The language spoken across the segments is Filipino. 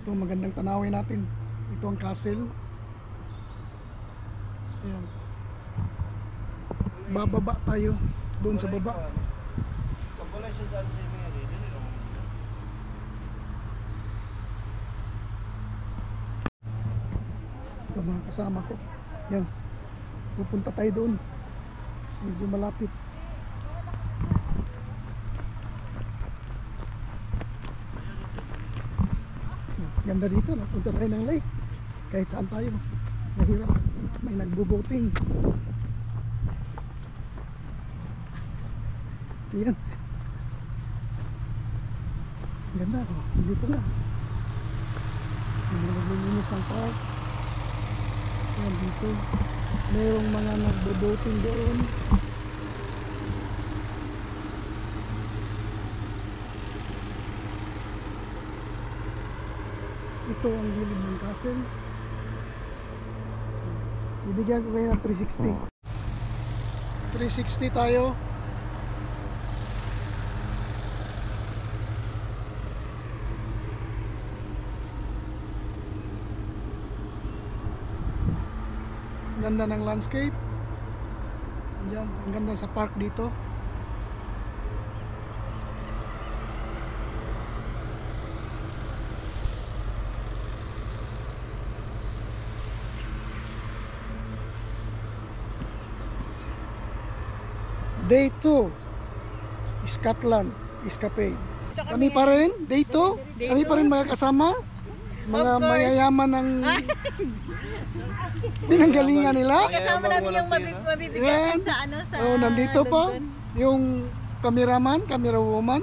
Ito magandang tanawin natin. Ito ang castle. Ayan. Bababa tayo doon sa baba. Ito mga kasama ko. Yan. Pupunta tayo doon. Medyo malapit. Ganda dito, napunta tayo ng lake. Kahit saan tayo, mahirap. May nagbo-boating. Yan. Ganda, oh. Dito na. Hindi naglilinis ng park. Yan dito. Mayroong mga nagbo-boating doon. Ito ang gilid ng castle. Bibigyan ko kayo ng 360. 360 tayo. Ganda ng landscape. Diyan, ang ganda sa park dito. Day 2 Scotland Escapade. Kami pa rin, day 2. Kami pa rin mga kasama. Mga mayayaman ng pinanggalingan nila. Kasama namin yung mabibigyan sa ano sa nandito pa yung cameraman, camera woman.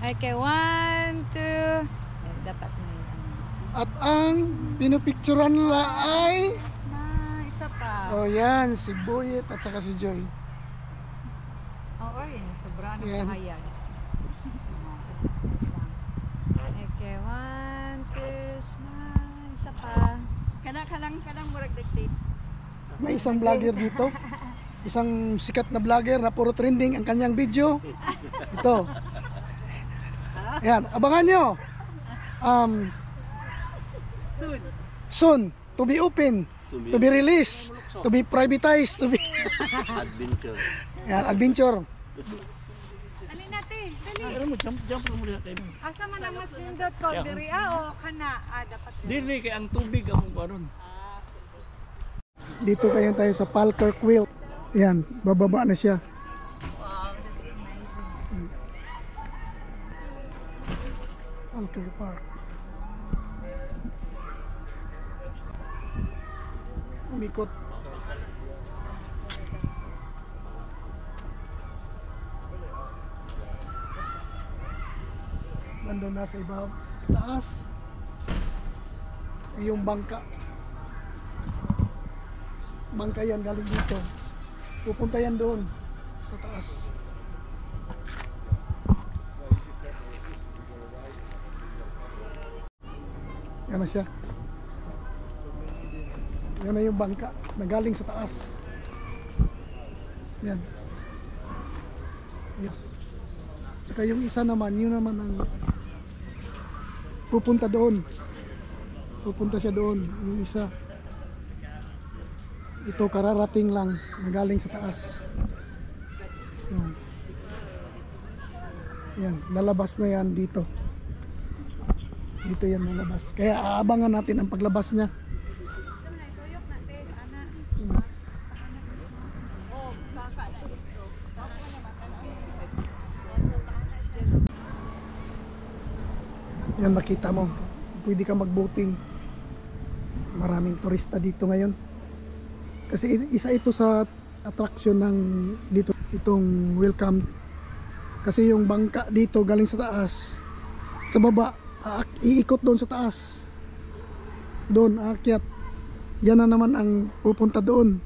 Okay, 1, 2. Dapat na yun. At ang pinupicturan nila ay Isa pa. oh yan, si Boyet at saka si Joy. Oo rin, sobrang Yan. kahayag. Okay, 1, 2, smile. Isa pa. Kanang murag diktit. May isang vlogger dito. Isang sikat na vlogger na puro trending ang kanyang video. Ito. Ayan, abangan nyo. Soon, to be open, to be released, to be privatized, to be adventure. Ayan, adventure. Alin natin, dali. Ano mo, jump mo muna tayo. Asa man ang mas nindot ko, diri o kana, dapat diri. Dili kay ang tubig ang karon. Dito kayo tayo sa Falkirk Wheel. Ayan, bababa na siya. Wow, that's amazing. Falkirk Park. Umikot. Nandun na sa ibabaw, taas. Yung bangka. Bangka yan galing dito. Pupunta yan doon sa taas. Yan na siya. Yan na yung bangka na galing sa taas. Yan. Yes. Saka yung isa naman, yun naman ang pupunta doon. Pupunta siya doon, yung isa. Ito kararating lang, nagaling sa taas. Yan. Yan, lalabas na yan dito. Dito yan lalabas. Kaya aabangan natin ang paglabas niya. Yan, makita mo, pwede ka mag-boating. Maraming turista dito ngayon. Kasi isa ito sa attraction ng dito, itong welcome. Kasi yung bangka dito galing sa taas, sa baba, iikot doon sa taas. Doon, aakyat. Yan na naman ang pupunta doon.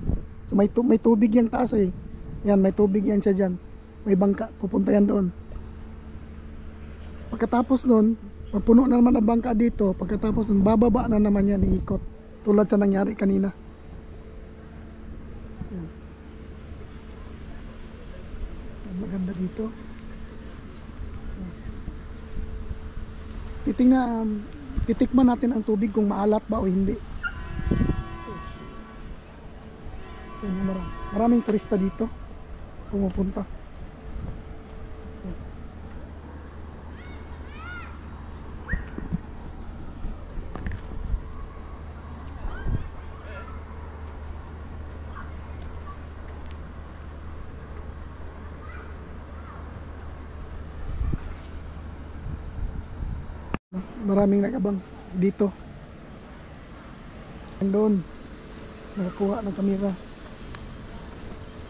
So may tubig yung taas eh. Yan, may tubig yan siya dyan. May bangka, pupunta yan doon. Pagkatapos doon, puno na naman ang bangka dito. Pagkatapos nun, bababa na naman yan, iikot. Tulad sa nangyari kanina. Yan. Maganda dito. Titingnan, Titikman natin ang tubig kung maalat ba o hindi. Maraming turista dito pumupunta. Maraming nag-abang dito. Doon nakakuha ng kamera.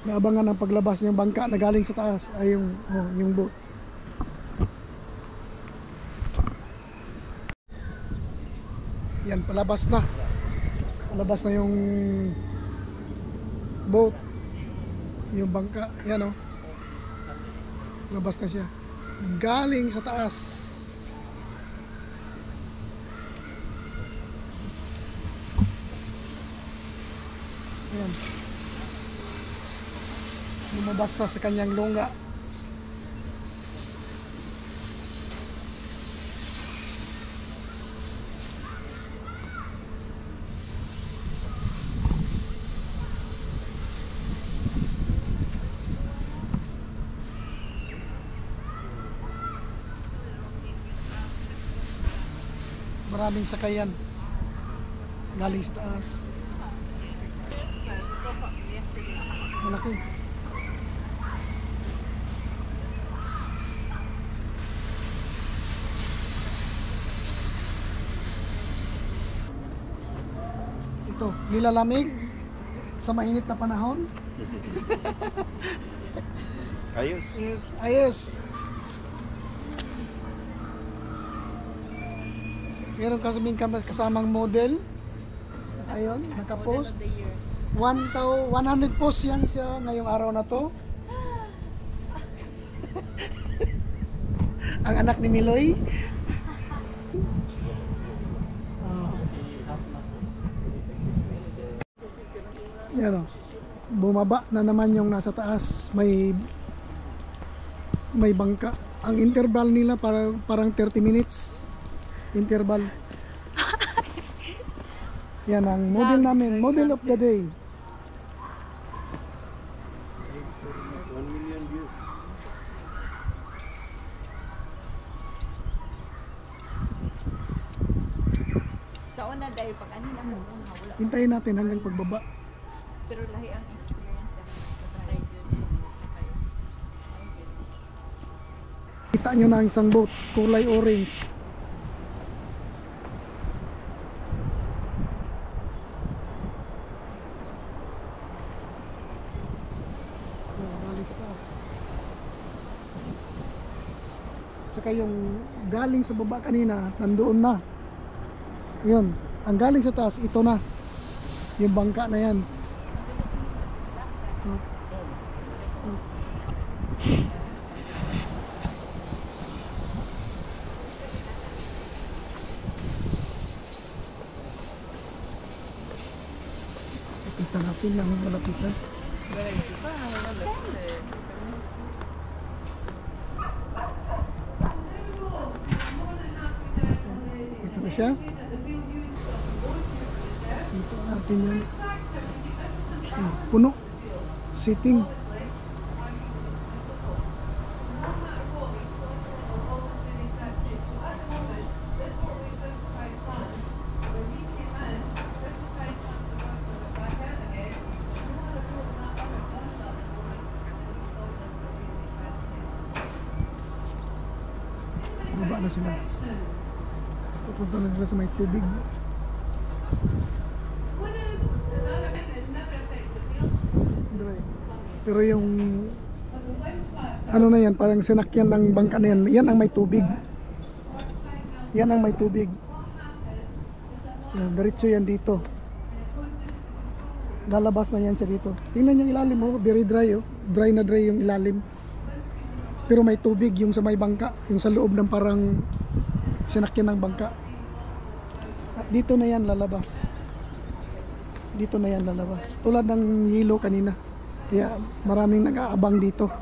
Naabangan ang paglabas ng bangka na galing sa taas ay yung boat. Yan, palabas na. Palabas na yung boat. Yung bangka, yan labas na siya. Galing sa taas. Ayan. Lumabas na sa kanyang lungga. Maraming sakayan galing sa taas. Malaki. Ito, nilalamig sa mainit na panahon. Ayos. Yes, ayos. Meron kasamang model. Ayun, nakapost. 100 posts yan siya ngayong araw na to. Ang anak ni Miloy. Yan o. Bumaba na naman yung nasa taas. May bangka. Ang interval nila parang 30 minutes. Interval. Yan ang model namin. Model of the day. 1 million views. Sa una dahil pag ano lang wala. Hintayin natin hanggang pagbaba. Pero lahi ang experience kasi sa sakay yun. Kita nyo na ang isang boat. Kulay orange. Saka yung galing sa baba kanina nandoon na. Yun, ang galing sa taas ito na. Yung bangka na yan. Kita natin ang malapitan. Ito na siya. Ito natin yan. Puno. Sitting. Baba na sila. Pupunta na sila sa may tubig. Dry. Pero yung ano na yan, parang sinakyan ng bangka na yan. Yan ang may tubig. Yan ang may tubig. Yan, diretso yan dito. Lalabas na yan siya dito. Tingnan yung ilalim, very dry. Dry na dry yung ilalim. Pero may tubig yung sa may bangka, yung sa loob ng parang sinakyan ng bangka. At dito na yan lalabas. Dito na yan lalabas. Tulad ng yelo kanina. Kaya maraming nag-aabang dito.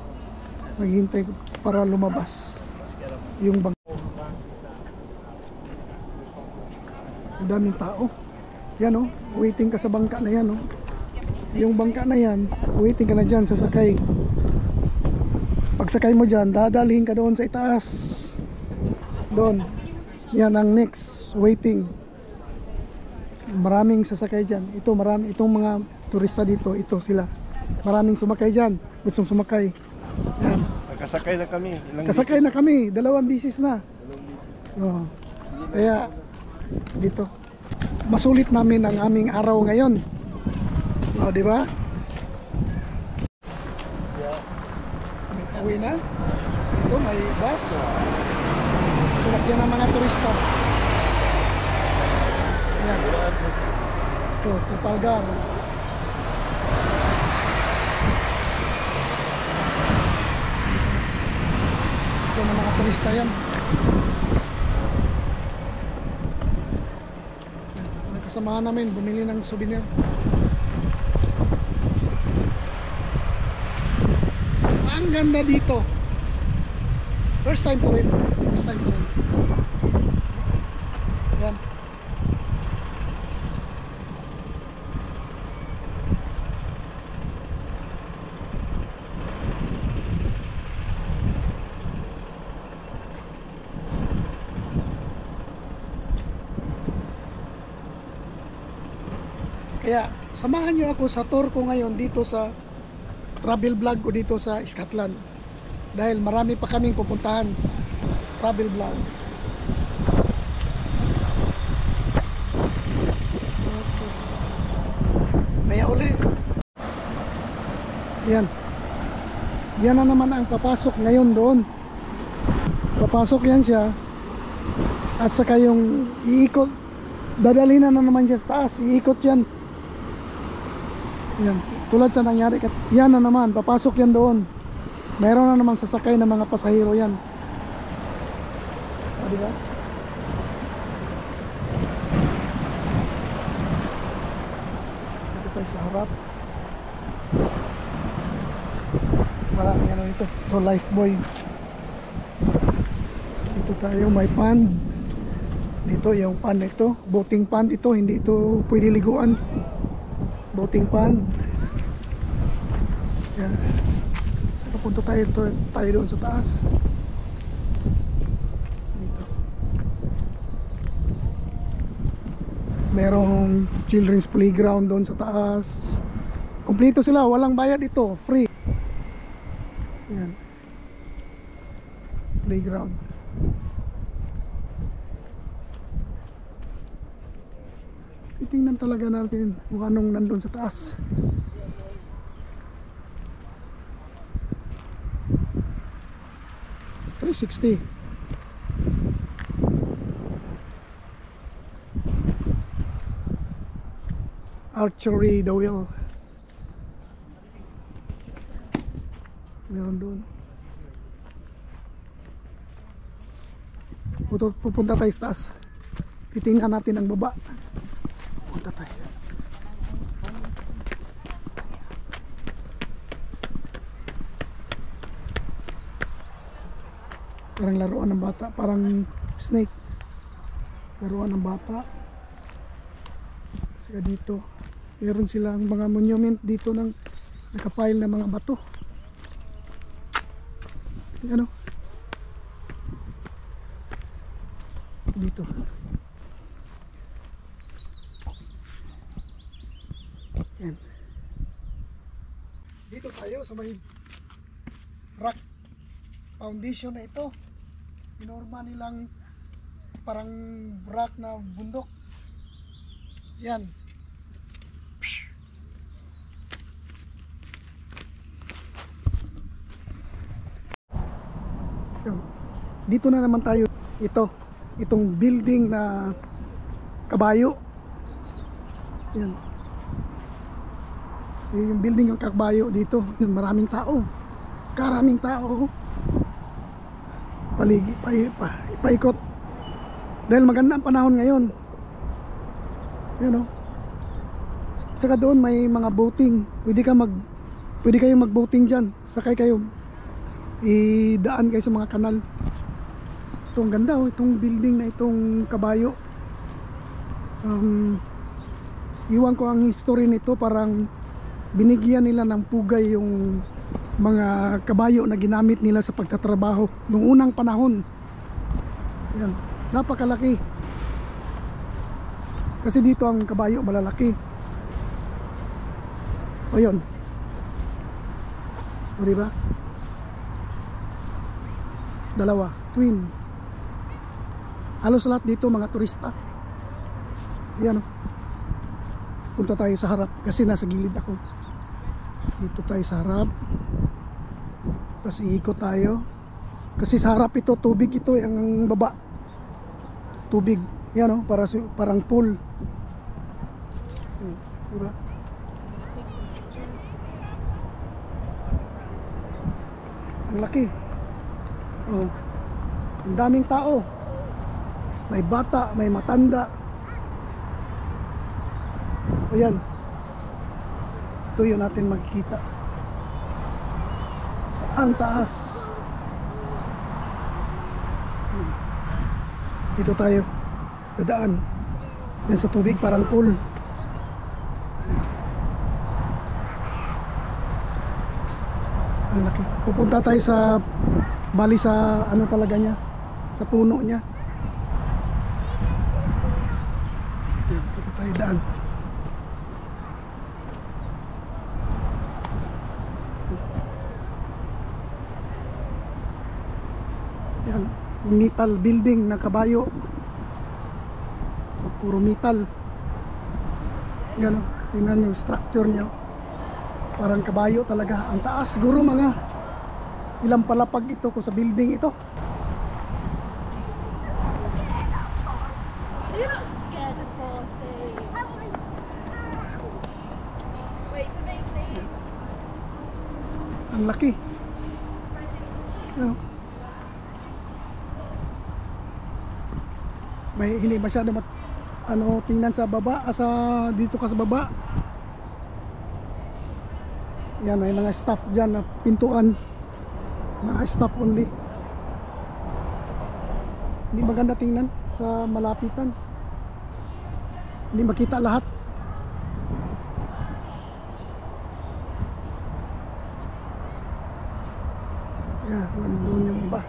Naghihintay para lumabas yung bangka. Ang daming tao. Yan oh, waiting ka sa bangka na yan oh. Yung bangka na yan, waiting ka na dyan, sasakay. Pagsakay mo dyan, dadalhin ka doon sa itaas. Doon. Yan ang next waiting. Maraming sasakay dyan. Ito marami, itong mga turista dito, ito sila. Maraming sumakay dyan. Gustong sumakay. Yan. Nakasakay na kami. Kasakay na kami, 2 bisis na. Oh. Kaya dito masulit namin ang aming araw ngayon. Oh, di ba? Uwi na. Ito may bus. Sulakyan ng mga turista. Ayan. Ito, Trafalgar. Sulakyan ng mga turista yan. Mga kasamahan namin bumili ng souvenir. Ang ganda dito. First time ko rin. First time ko rin. Yan. Kaya samahan nyo ako sa tour ko ngayon dito sa travel vlog ko dito sa Scotland. Dahil marami pa kaming pupuntahan. Travel vlog. Okay. Maya uli. Yan. Yan na naman ang papasok ngayon doon. Papasok yan siya. At saka yung iikot. Dadalhin na naman siya sa taas. Iikot yan. Yan. Tulad sa nangyari, yan na naman, papasok yan doon. Meron na naman sasakay ng mga pasahero yan. O, diba? Dito tayo sa harap. Maraming ano nito. Ito, Lifebuoy. Dito tayo, may pond. Dito yung pond ito. Boating pond ito, hindi ito pwede liguan. Boating pond. Yan. So papunta tayo doon sa taas. Dito. Merong children's playground doon sa taas. Kumpleto sila, walang bayad ito, free. Yan. Playground. Titingnan talaga natin kung anong nandun sa taas. $360. Archery the wheel. Meron doon. Pupunta tayo sa taas. Titingnan natin ang baba. Pupunta tayo. Parang laruan ng bata, parang snake. Laruan ng bata. Saka dito, meron silang mga monument dito ng nakapile na mga bato. Ano? Dito. Yan. Dito tayo sa may rock foundation na ito. Pinorma nilang parang rock na bundok. Yan. Dito na naman tayo. Itong building na kabayo. Yan. Yung building ng kabayo dito. Yung maraming tao. Karaming tao. Paikot. Dahil maganda ang panahon ngayon. Yan o. Saka doon may mga boating. Pwede kayong mag-boating dyan. Sakay kayo. Idaan kayo sa mga kanal. Ito ang ganda oh. Itong building na itong kabayo. Iwan ko ang history nito, parang binigyan nila ng pugay yung mga kabayo na ginamit nila sa pagtatrabaho noong unang panahon. Yan, napakalaki. Kasi dito ang kabayo malalaki. O yun. O diba? Dalawa, twin. Halos lahat dito mga turista. Yan o. Punta tayo sa harap kasi nasa gilid ako. Dito tayo sa harap. Tapos iikot tayo. Kasi sa harap ito, tubig ito, ang baba. Tubig. Yan o, parang pool. Diba? Ang laki. Oh. Ang daming tao. May bata, may matanda. Ayan. Ito yun natin makikita. Saan taas? Dito tayo dadaan. Yan sa tubig, parang pool. Ang laki. Pupunta tayo sa bali sa ano talaga niya, sa puno niya. Dito tayo daan. Yan, metal building na kabayo. Puro metal. Yan, tingnan nyo yung structure niya. Parang kabayo talaga. Ang taas, siguro mga ilang palapag ito ko sa building ito. You're not scared of horses. Wait for me, please. Ang laki. Yan. May hindi masyado tingnan sa baba, dito ka sa baba. Yan, may mga staff dyan na pintuan, mga staff only. Hindi maganda tingnan sa malapitan, hindi makita lahat. Yan, nandun yung iba.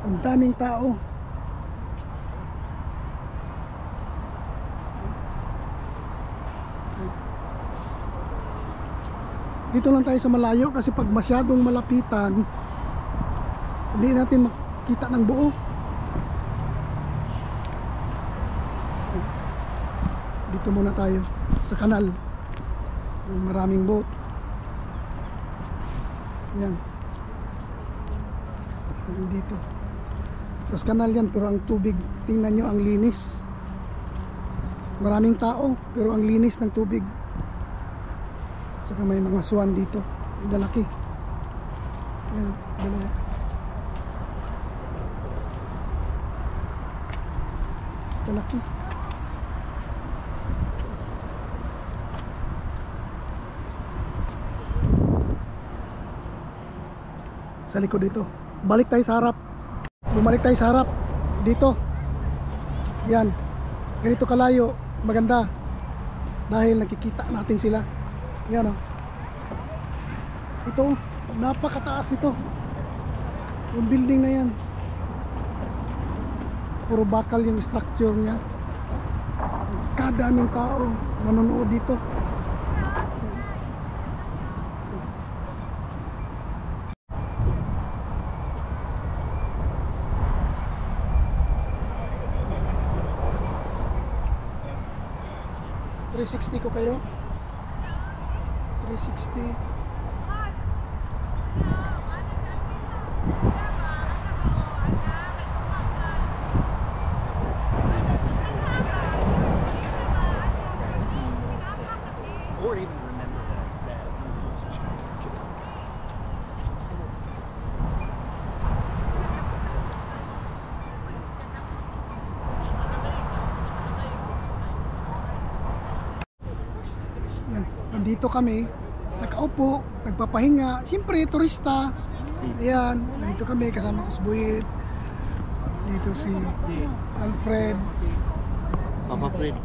Ang daming tao. Dito lang tayo sa malayo kasi pag masyadong malapitan hindi natin makita ng buo. Dito muna tayo sa kanal. Maraming boat. Yan. Dito. Tapos kanal yan pero ang tubig, tingnan nyo ang linis. Maraming tao pero ang linis ng tubig. Saka may mga swan dito. Dalaki. Ayan, dalawa. Dalaki. Sa likod dito. Balik tayo sa harap. Bumalik tayo sa harap. Dito. Yan. Ganito kalayo. Maganda. Dahil nakikita natin sila. Yan o. Ito, napakataas ito. Yung building na yan. Puro bakal yung structure niya. Kadaming tao manonood dito. $360 ko kayo. 360. Or even remember that I said. Yan. Nandito kami, nakaupo, nagpapahinga. Siyempre, turista. Ayan, nandito kami kasama ko si Buit. Dito si Alfred. Papa Fred.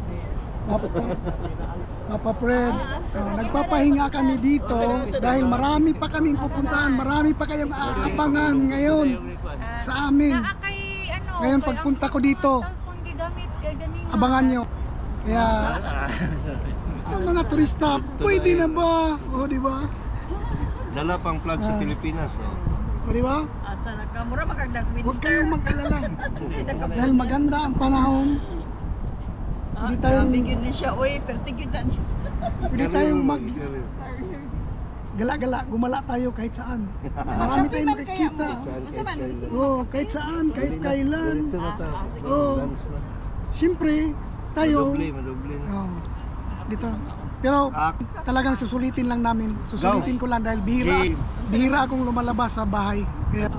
Papa Fred. Nagpapahinga kami dito dahil marami pa kaming pupuntahan, marami pa kayong aabangan ngayon sa amin. Naa kay ano. Ngayon kay pagpunta ang ko dito, cellphone gigamit kay ganingan. abangan nyo. Kaya ang mga turista, pwede na ba? O di ba? Dala pang plug sa Pilipinas. Oh. O di ba? Asa na ka, mura makagdag-winter. Huwag kayong mag-alala. Dahil maganda ang panahon. Pwede tayong Bigyan niya siya, uy, pertigid na niya. pwede tayong gala-gala, gumala tayo kahit saan. Marami tayong makikita. Oo, kahit saan, kahit kailan. Oo. Siyempre, tayo. Madoble na. Oh, dito. Pero talagang susulitin lang namin. Susulitin ko lang dahil bihira akong lumalabas sa bahay. Kaya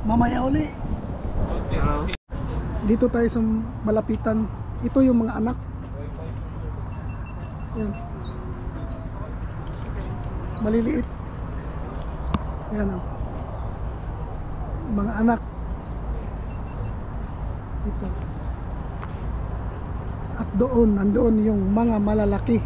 mamaya uli. Dito tayo sa malapitan. Ito yung mga anak. Yan. Maliliit. Yan o. Mga anak. Ito. At doon, nandoon yung mga malalaki.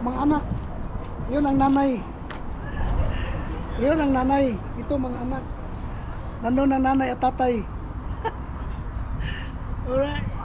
Mga anak, yun ang nanay. Yun ang nanay. Ito mga anak. Nandun ang nanay at tatay. Alright.